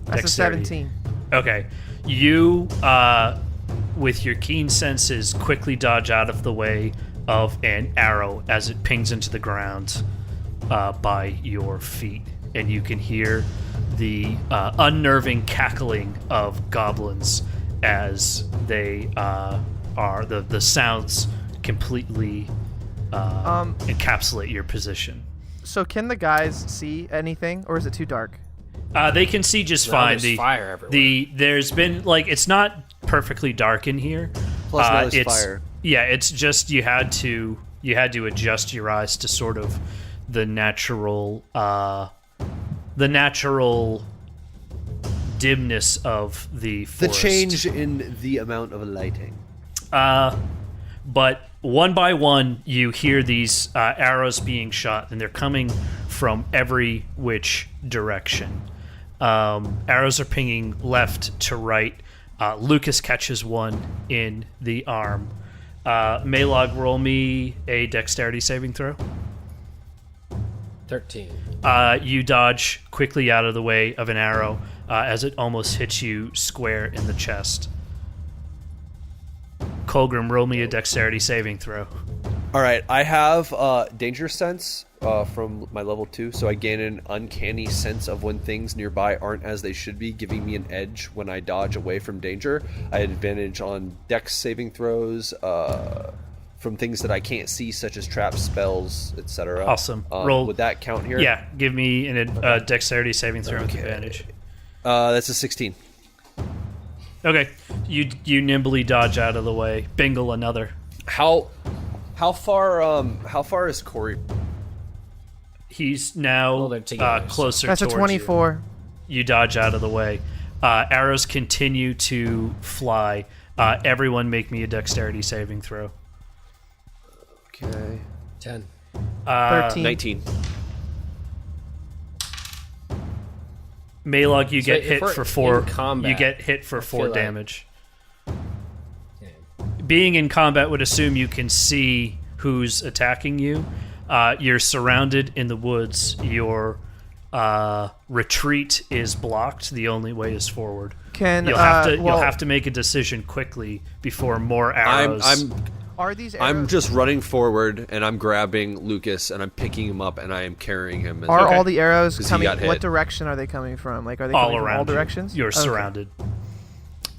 Speaker 4: That's
Speaker 2: Dexterity.
Speaker 4: a 17.
Speaker 2: Okay. You, with your keen senses, quickly dodge out of the way of an arrow as it pings into the ground by your feet. And you can hear the unnerving cackling of goblins as they are the sounds completely encapsulate your position.
Speaker 4: So can the guys see anything, or is it too dark?
Speaker 2: They can see just
Speaker 5: No,
Speaker 2: fine.
Speaker 5: there's fire everywhere.
Speaker 2: There's been it's not perfectly dark in here.
Speaker 3: Plus now there's
Speaker 2: it's
Speaker 3: fire.
Speaker 2: yeah. It's just you had to adjust your eyes to sort of the natural dimness of the
Speaker 3: The
Speaker 2: forest.
Speaker 3: change in the amount of lighting.
Speaker 2: But one by one, you hear these arrows being shot, and they're coming from every which direction. Arrows are pinging left to right. Lucas catches one in the arm. Maylog, roll me a dexterity saving throw.
Speaker 5: 13.
Speaker 2: You dodge quickly out of the way of an arrow as it almost hits you square in the chest. Colgrim, roll me a dexterity saving throw.
Speaker 3: All right, I have danger sense from my level 2, so I gain an uncanny sense of when things nearby aren't as they should be, giving me an edge when I dodge away from danger. I had advantage on dex saving throws from things that I can't see, such as traps, spells, etc.
Speaker 2: Awesome. Roll.
Speaker 3: Would that count here?
Speaker 2: Yeah, give me a dexterity saving throw with advantage.
Speaker 3: That's a 16.
Speaker 2: Okay, you nimbly dodge out of the way. Bingle another.
Speaker 3: How far is Corey?
Speaker 2: He's now
Speaker 5: Well, they're together, so-
Speaker 2: closer.
Speaker 4: That's a
Speaker 2: towards
Speaker 4: 24.
Speaker 2: You dodge out of the way. Arrows continue to fly. Everyone, make me a dexterity saving throw.
Speaker 3: Okay.
Speaker 5: 10.
Speaker 4: 13.
Speaker 3: 19.
Speaker 2: Maylog, you
Speaker 5: So
Speaker 2: get
Speaker 5: if
Speaker 2: hit
Speaker 5: we're
Speaker 2: for 4.
Speaker 5: in combat,
Speaker 2: You get hit for 4
Speaker 5: feel like-
Speaker 2: damage.
Speaker 5: Yeah.
Speaker 2: Being in combat would assume you can see who's attacking you. You're surrounded in the woods. Your retreat is blocked. The only way is forward.
Speaker 4: Can
Speaker 2: You'll have to make a decision quickly before more arrows.
Speaker 4: Are these arrows,
Speaker 3: I'm just running forward and I'm grabbing Lucas and I'm picking him up and I am carrying him.
Speaker 4: are
Speaker 2: Okay.
Speaker 4: all the arrows
Speaker 3: 'Cause he
Speaker 4: coming?
Speaker 3: got
Speaker 4: What
Speaker 3: hit.
Speaker 4: direction are they coming from? Like, are they
Speaker 2: all
Speaker 4: coming
Speaker 2: around
Speaker 4: from all
Speaker 2: you.
Speaker 4: directions?
Speaker 2: You're
Speaker 4: Okay.
Speaker 2: surrounded.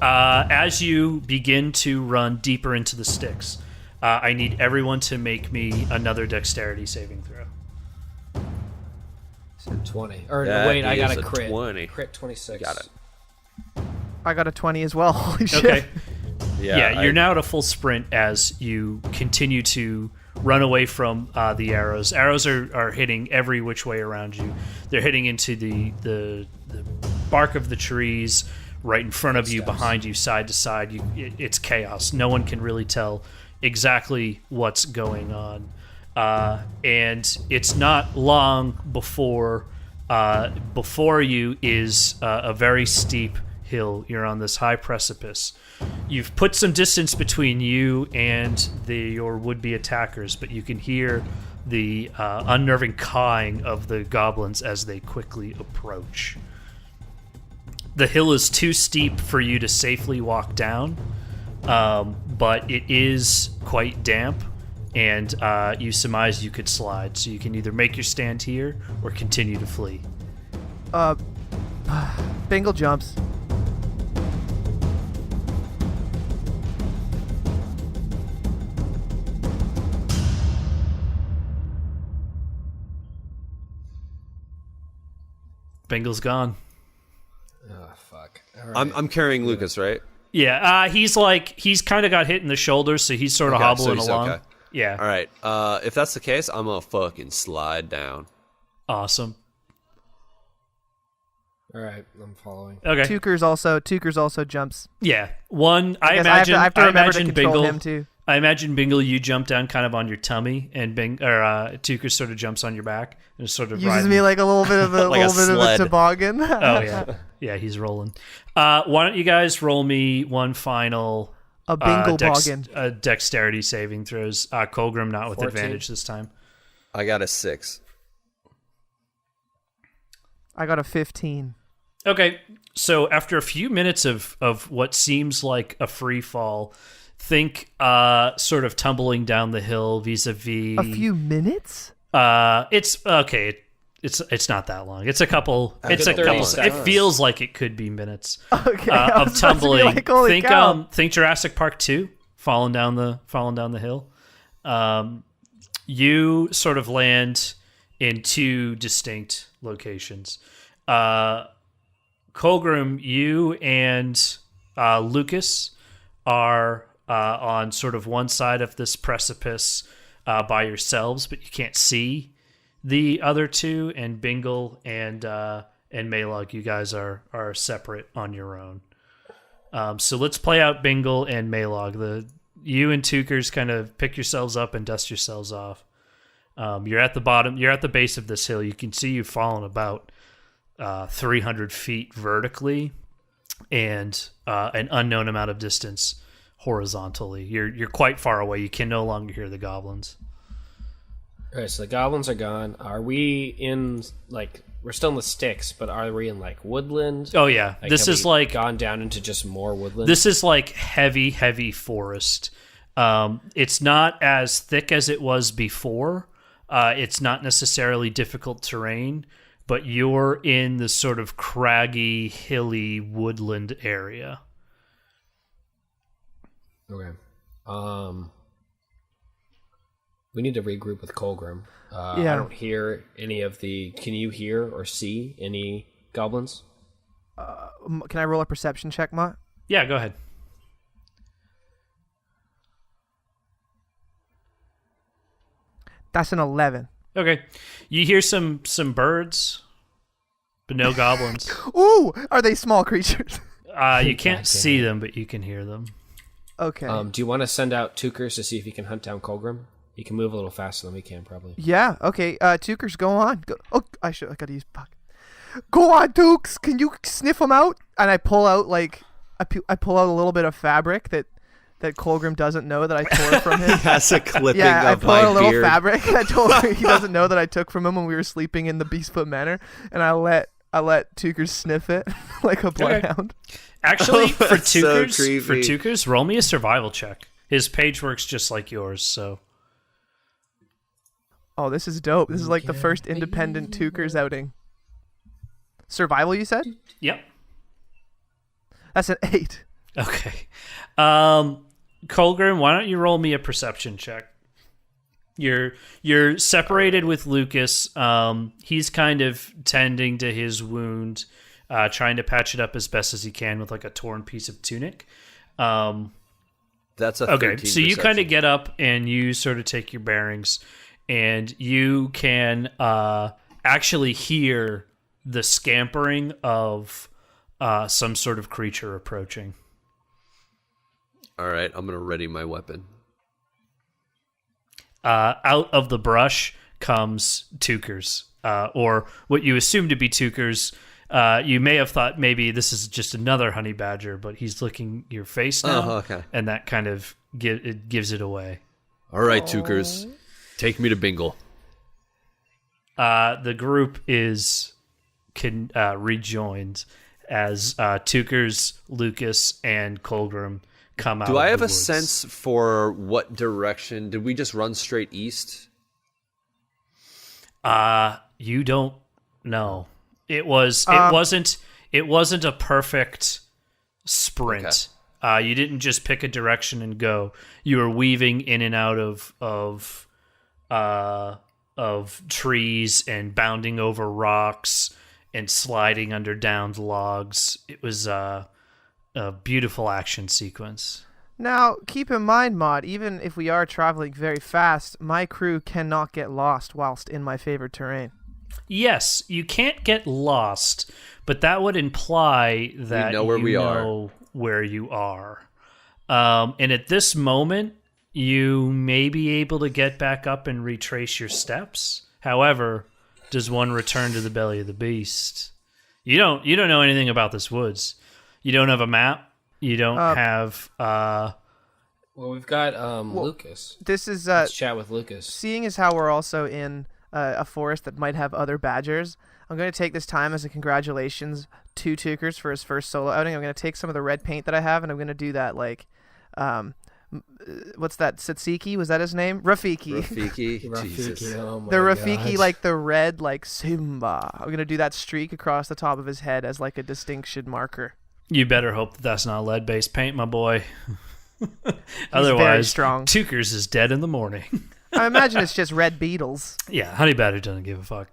Speaker 2: As you begin to run deeper into the sticks, I need everyone to make me another dexterity saving throw.
Speaker 5: 20. Or
Speaker 3: That
Speaker 5: wait, I got
Speaker 3: is
Speaker 5: a
Speaker 3: a
Speaker 5: crit.
Speaker 3: 20.
Speaker 5: Crit 26.
Speaker 3: Got it.
Speaker 4: I got a 20 as well. Holy shit.
Speaker 2: Okay. Yeah,
Speaker 3: I-
Speaker 2: you're now at a full sprint as you continue to run away from the arrows. Arrows are hitting every which way around you. They're hitting into the bark of the trees, right in front of you, behind you, side to side. It's chaos. No one can really tell exactly what's going on. And it's not long before you is a very steep hill. You're on this high precipice. You've put some distance between you and your would-be attackers, but you can hear the unnerving cawing of the goblins as they quickly approach. The hill is too steep for you to safely walk down, but it is quite damp, and you surmise you could slide. So you can either make your stand here or continue to flee.
Speaker 4: Bingle jumps.
Speaker 2: Bingle's gone.
Speaker 5: Oh, fuck. All right.
Speaker 3: I'm carrying Lucas, right?
Speaker 2: Yeah, he's kind of got hit in the shoulder, so he's sort of
Speaker 3: Okay, so
Speaker 2: hobbling
Speaker 3: he's
Speaker 2: along.
Speaker 3: okay.
Speaker 2: Yeah.
Speaker 3: All right. If that's the case, I'm gonna fucking slide down.
Speaker 2: Awesome.
Speaker 5: All right, I'm following.
Speaker 2: Okay.
Speaker 4: Tukers also jumps.
Speaker 2: Yeah. One. I
Speaker 4: Guess
Speaker 2: imagine.
Speaker 4: I have to remember to control
Speaker 2: Bingle.
Speaker 4: him too.
Speaker 2: I imagine Bingle. You jump down kind of on your tummy, and Tuker sort of jumps on your back and sort of
Speaker 4: Uses
Speaker 2: riding.
Speaker 4: me like a little bit of a
Speaker 3: Like a
Speaker 4: little bit of a
Speaker 3: sled.
Speaker 4: toboggan.
Speaker 2: Oh yeah. Yeah, he's rolling. Why don't you guys roll me one final
Speaker 4: A bingle boggin.
Speaker 2: dexterity saving throws. Colgrim not with
Speaker 5: 14.
Speaker 2: advantage this time.
Speaker 3: I got a 6.
Speaker 4: I got a 15.
Speaker 2: Okay, so after a few minutes of what seems like a free fall, think sort of tumbling down the hill vis-a-vis.
Speaker 4: A few minutes?
Speaker 2: It's okay. It's not that long. It's a couple. It's a
Speaker 5: 30
Speaker 2: couple. It
Speaker 5: seconds.
Speaker 2: feels like it could be minutes
Speaker 4: Okay. I
Speaker 2: of
Speaker 4: was about to be
Speaker 2: tumbling.
Speaker 4: like, holy cow.
Speaker 2: Think Jurassic Park 2, falling down the hill. You sort of land in two distinct locations. Colgrim, you and Lucas are on sort of one side of this precipice by yourselves, but you can't see the other two. And Bingle and Maylog, you guys are separate on your own. So let's play out Bingle and Maylog. You and Tukers kind of pick yourselves up and dust yourselves off. You're at the bottom. You're at the base of this hill. You can see you've fallen about 300 feet vertically and an unknown amount of distance horizontally. You're quite far away. You can no longer hear the goblins.
Speaker 5: All right, so the goblins are gone. Are we in, like, we're still in the sticks, but are we in, like, woodland?
Speaker 2: Oh yeah, this
Speaker 5: have
Speaker 2: is
Speaker 5: we
Speaker 2: like
Speaker 5: gone down into just more woodland?
Speaker 2: this is like heavy forest. It's not as thick as it was before. It's not necessarily difficult terrain, but you're in the sort of craggy, hilly woodland area.
Speaker 5: Okay. We need to regroup with Colgrim.
Speaker 4: Yeah.
Speaker 5: I don't hear any of the... Can you hear or see any goblins?
Speaker 4: Can I roll a perception check, Mott?
Speaker 2: Yeah, go ahead.
Speaker 4: That's an 11.
Speaker 2: Okay, you hear some birds, but no goblins.
Speaker 4: Ooh, are they small creatures?
Speaker 2: You can't see them, but you can hear them.
Speaker 4: Okay.
Speaker 5: Do you want to send out Tukers to see if he can hunt down Colgrim? He can move a little faster than we can, probably.
Speaker 4: Yeah, okay. Tukers, go on. Go. Oh, I gotta use puck. Go on, Tukes. Can you sniff them out? And I pull out, like, I pull out a little bit of fabric that Colgrim doesn't know that I tore from him.
Speaker 3: That's a clipping
Speaker 4: Yeah, I
Speaker 3: of
Speaker 4: pull out a
Speaker 3: my
Speaker 4: little
Speaker 3: beard.
Speaker 4: fabric. I told him he doesn't know that I took from him when we were sleeping in the Beastfoot Manor, and I let Tukers sniff it like a bloodhound.
Speaker 2: Actually, for
Speaker 3: That's so
Speaker 2: Tukers,
Speaker 3: creepy.
Speaker 2: roll me a survival check. His page works just like yours, so
Speaker 4: Oh, this is dope. This is like the first independent Tukers outing. Survival, you said?
Speaker 2: yep.
Speaker 4: That's an 8.
Speaker 2: Okay. Colgrim, why don't you roll me a perception check? You're separated with Lucas. He's kind of tending to his wound, trying to patch it up as best as he can with like a torn piece of tunic.
Speaker 3: That's a
Speaker 2: Okay,
Speaker 3: 13
Speaker 2: so you kind
Speaker 3: perception.
Speaker 2: of get up and you sort of take your bearings, and you can actually hear the scampering of some sort of creature approaching.
Speaker 3: All right, I'm gonna ready my weapon.
Speaker 2: Out of the brush comes Tukers, or what you assume to be Tukers. You may have thought maybe this is just another honey badger, but he's licking your face now,
Speaker 3: okay.
Speaker 2: and that kind of gives it away.
Speaker 3: All right, Tukers, take me to Bingle.
Speaker 2: The group is rejoined as Tukers, Lucas, and Colgrim come out.
Speaker 3: Do I
Speaker 2: of
Speaker 3: have
Speaker 2: the
Speaker 3: a
Speaker 2: woods.
Speaker 3: sense for what direction? Did we just run straight east?
Speaker 2: You don't know. It wasn't a perfect sprint. You didn't just pick a direction and go. You were weaving in and out of trees and bounding over rocks and sliding under downed logs. It was a beautiful action sequence.
Speaker 4: Now, keep in mind, Maud, even if we are traveling very fast, my crew cannot get lost whilst in my favorite terrain.
Speaker 2: Yes, you can't get lost, but that would imply that
Speaker 3: know where
Speaker 2: you
Speaker 3: we are.
Speaker 2: know where you are. And at this moment, you may be able to get back up and retrace your steps. However, does one return to the belly of the beast? You don't know anything about this woods. You don't have a map. You don't have
Speaker 5: Well, we've got Lucas.
Speaker 4: This is
Speaker 5: Let's chat with Lucas.
Speaker 4: seeing as how we're also in a forest that might have other badgers. I'm going to take this time as a congratulations to Tukers for his first solo outing. I'm going to take some of the red paint that I have, and I'm going to do that what's that? Tsatsiki? Was that his name? Rafiki.
Speaker 3: Rafiki. Jesus.
Speaker 5: Rafiki, oh my
Speaker 4: The Rafiki,
Speaker 5: God.
Speaker 4: like the red, like Simba. I'm going to do that streak across the top of his head as like a distinction marker.
Speaker 2: You better hope that that's not lead-based paint, my boy.
Speaker 4: very
Speaker 2: Otherwise,
Speaker 4: strong.
Speaker 2: Tukers is dead in the morning.
Speaker 4: I imagine it's just red beetles.
Speaker 2: Yeah, Honey Badger doesn't give a fuck.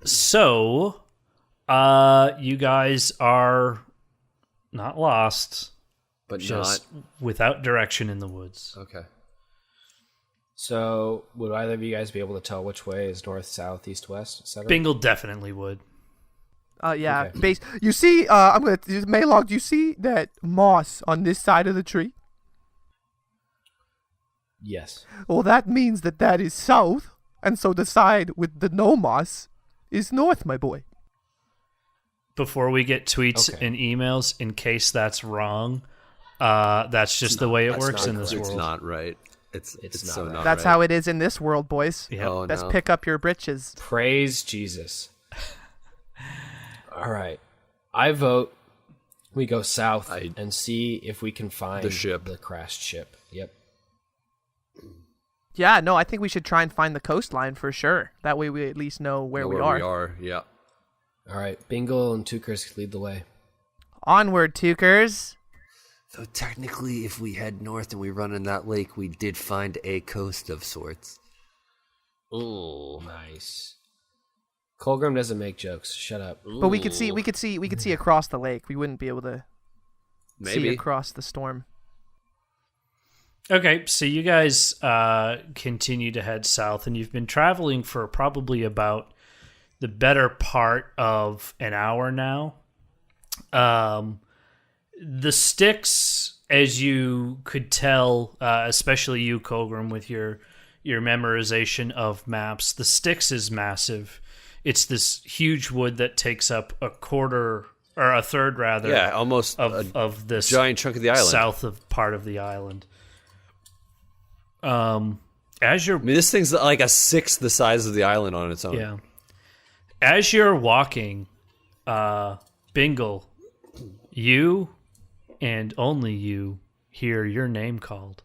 Speaker 2: So, you guys are not lost,
Speaker 3: But
Speaker 2: just without direction in the woods.
Speaker 3: not. Okay.
Speaker 5: So, would either of you guys be able to tell which way is north, south, east, west, etc.?
Speaker 2: Bingle definitely would.
Speaker 4: Yeah,
Speaker 5: Okay.
Speaker 4: base. You see, Maylog, do you see that moss on this side of the tree?
Speaker 5: Yes.
Speaker 4: Well, that means that is south, and so the side with the no moss is north, my boy.
Speaker 2: Before we get tweets
Speaker 5: Okay.
Speaker 2: and emails, in case that's wrong, that's just the way it
Speaker 5: That's
Speaker 2: works
Speaker 5: not
Speaker 2: in this
Speaker 5: correct.
Speaker 3: It's
Speaker 2: world.
Speaker 3: not right. It's
Speaker 5: It's
Speaker 3: so
Speaker 5: not
Speaker 3: not
Speaker 5: right.
Speaker 4: That's
Speaker 3: right.
Speaker 4: how it is in this world, boys.
Speaker 2: Yep.
Speaker 3: Oh,
Speaker 4: Best
Speaker 3: no.
Speaker 4: pick up your britches.
Speaker 5: Praise Jesus. All right. I vote we go south and see if we can find
Speaker 3: The ship.
Speaker 5: the crashed ship. Yep.
Speaker 4: Yeah, no, I think we should try and find the coastline for sure. That way we at least know where,
Speaker 3: Know
Speaker 4: we,
Speaker 3: where
Speaker 4: are.
Speaker 3: we are. Yeah.
Speaker 5: All right. Bingle and Tukers lead the way.
Speaker 4: Onward, Tukers.
Speaker 3: So technically, if we head north and we run in that lake, we did find a coast of sorts. Ooh.
Speaker 5: Nice. Colgrim doesn't make jokes. Shut up.
Speaker 4: But we could see across the lake. We wouldn't be able to see
Speaker 3: Maybe.
Speaker 4: across the storm.
Speaker 2: Okay, so you guys continue to head south, and you've been traveling for probably about the better part of an hour now. The sticks, as you could tell, especially you, Colgrim, with your memorization of maps, the Styx is massive. It's this huge wood that takes up a quarter or a third, rather.
Speaker 3: Yeah, almost
Speaker 2: of this
Speaker 3: giant chunk of the island.
Speaker 2: south of part of the island. As you're
Speaker 3: I mean, this thing's like a sixth the size of the island on its own.
Speaker 2: Yeah. As you're walking, Bingle, you and only you hear your name called.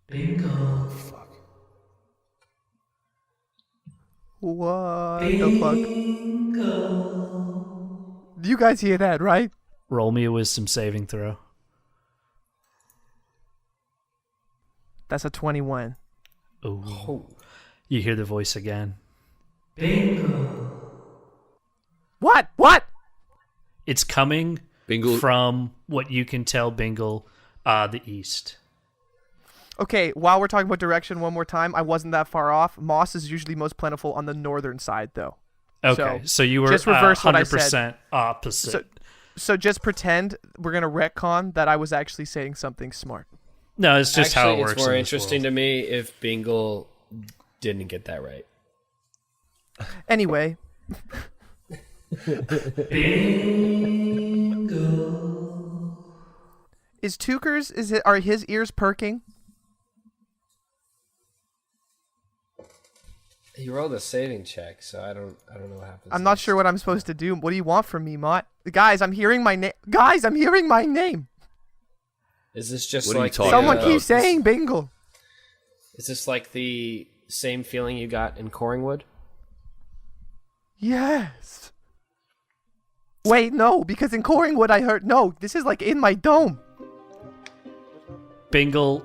Speaker 2: Bingle.
Speaker 4: What the fuck? You guys hear that, right?
Speaker 2: Roll me a wisdom saving throw.
Speaker 4: That's a 21.
Speaker 2: Ooh. You hear the voice again.
Speaker 4: What? What?
Speaker 2: It's coming
Speaker 3: Bingle.
Speaker 2: from what you can tell, Bingle, the east.
Speaker 4: Okay, while we're talking about direction one more time, I wasn't that far off. Moss is usually most plentiful on the northern side, though.
Speaker 2: Okay, so you were
Speaker 4: just reverse what I said.
Speaker 2: 100% opposite.
Speaker 4: So just pretend we're going to retcon that I was actually saying something smart.
Speaker 2: No, it's just how it
Speaker 5: Actually,
Speaker 2: works.
Speaker 5: it's more
Speaker 2: in this
Speaker 5: interesting
Speaker 2: world.
Speaker 5: to me if Bingle didn't get that right.
Speaker 4: Anyway, is Tuker's, are his ears perking?
Speaker 5: He rolled a saving check, so I don't know what happens.
Speaker 4: I'm not sure what I'm supposed to do. What do you want from me, Mott? Guys, I'm hearing my name. Guys, I'm hearing my name.
Speaker 5: Is this just
Speaker 3: What are you
Speaker 5: like
Speaker 3: talking
Speaker 4: Someone
Speaker 3: about?
Speaker 4: keeps saying Bingle.
Speaker 5: Is this like the same feeling you got in Coringwood?
Speaker 4: Yes. Wait, no, because in Coringwood I heard, no, this is like in my dome.
Speaker 2: Bingle,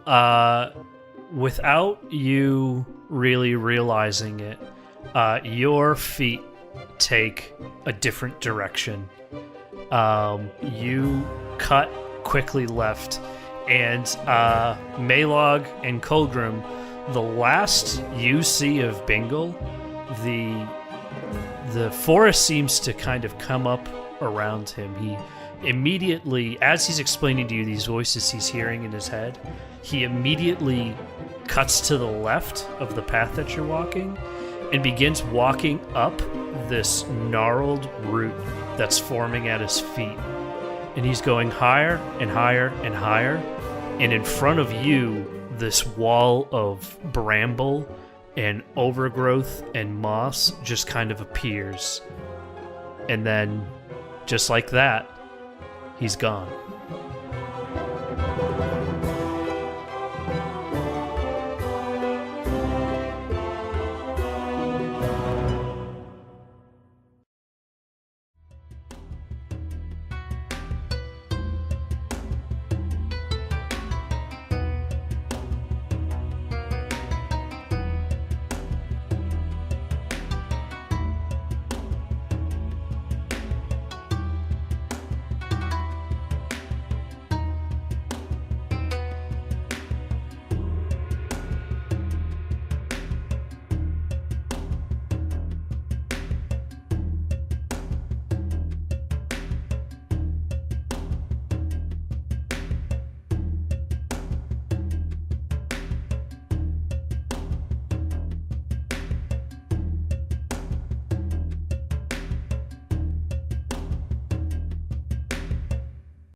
Speaker 2: without you really realizing it, your feet take a different direction. You cut quickly left, and Maylog and Colgrim, the last you see of Bingle, the forest seems to kind of come up around him. He immediately, as he's explaining to you these voices he's hearing in his head, he immediately cuts to the left of the path that you're walking and begins walking up this gnarled root that's forming at his feet. And he's going higher and higher and higher. And in front of you, this wall of bramble and overgrowth and moss just kind of appears. And then, just like that, he's gone.